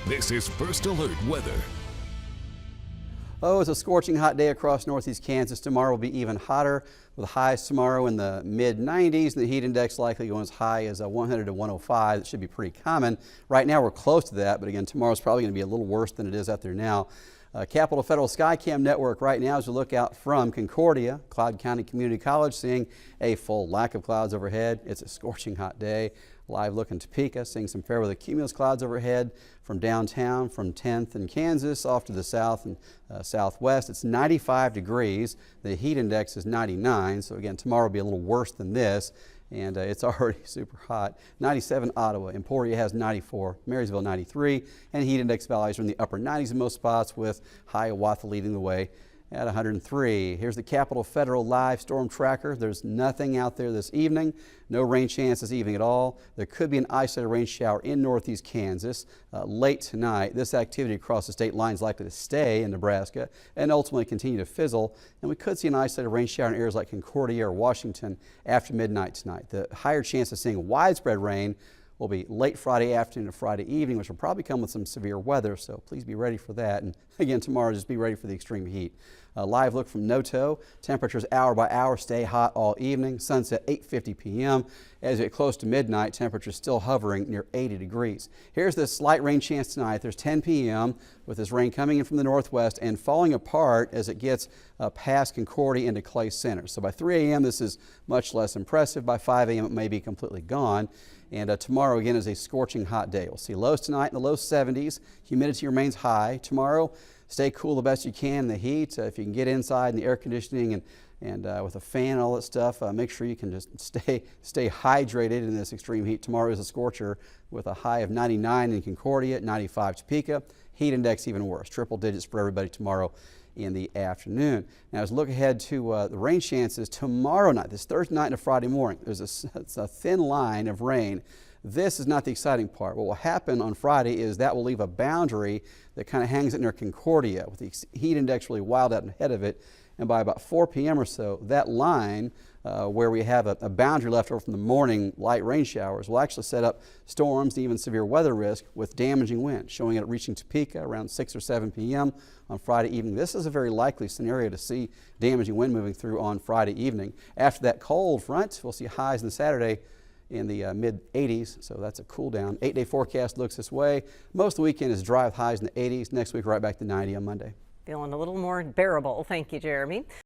This is First Alert Weather. Oh, it's a scorching hot day across northeast Kansas. Tomorrow will be even hotter with highs tomorrow in the mid-90s. The heat index likely going as high as 100 to 105. That should be pretty common. Right now we're close to that, but again, tomorrow's probably going to be a little worse than it is out there now. Capitol Federal Skycam Network right now as we look out from Concordia, Cloud County Community College, seeing a full lack of clouds overhead. It's a scorching hot day. Live look in Topeka, seeing some fair weather cumulus clouds overhead from downtown, from 10th and Kansas off to the south and southwest. It's 95 degrees. The heat index is 99. So again, tomorrow will be a little worse than this. And it's already super hot. 97 Ottawa, Emporia has 94, Marysville 93, and heat index values are in the upper 90s in most spots, with Hiawatha leading the way at 103. Here's the Capitol Federal live storm tracker. There's nothing out there this evening. No rain chance this evening at all. There could be an isolated rain shower in northeast Kansas late tonight. This activity across the state line is likely to stay in Nebraska and ultimately continue to fizzle. And we could see an isolated rain shower in areas like Concordia or Washington after midnight tonight. The higher chance of seeing widespread rain will be late Friday afternoon to Friday evening, which will probably come with some severe weather, so please be ready for that. And again, tomorrow, just be ready for the extreme heat. Live look from Noto. Temperatures hour by hour stay hot all evening. Sunset 8:50 p.m. As we get close to midnight, temperatures still hovering near 80 degrees. Here's the slight rain chance tonight. There's 10 p.m. with this rain coming in from the northwest and falling apart as it gets past Concordia into Clay Center. So by 3 a.m. this is much less impressive. By 5 a.m. it may be completely gone. And tomorrow again is a scorching hot day. We'll see lows tonight in the low 70s. Humidity remains high. Tomorrow, stay cool the best you can in the heat. If you can get inside in the air conditioning and with a fan and all that stuff, make sure you can just stay hydrated in this extreme heat. Tomorrow is a scorcher with a high of 99 in Concordia, 95 Topeka. Heat index even worse, triple digits for everybody tomorrow in the afternoon. Now, as we look ahead to the rain chances tomorrow night, this Thursday night and Friday morning, there's a thin line of rain. This is not the exciting part. What will happen on Friday is that will leave a boundary that kind of hangs near Concordia with the heat index really wild out ahead of it. And by about 4 p.m. or so, that line where we have a boundary left over from the morning light rain showers will actually set up storms and even severe weather risk with damaging winds, showing it reaching Topeka around 6 or 7 p.m. on Friday evening. This is a very likely scenario to see damaging wind moving through on Friday evening. After that cold front, we'll see highs on Saturday in the mid-80s, so that's a cool down. 8-day forecast looks this way. Most of the weekend is dry with highs in the 80s. Next week, right back to 90 on Monday. Feeling a little more bearable. Thank you, Jeremy.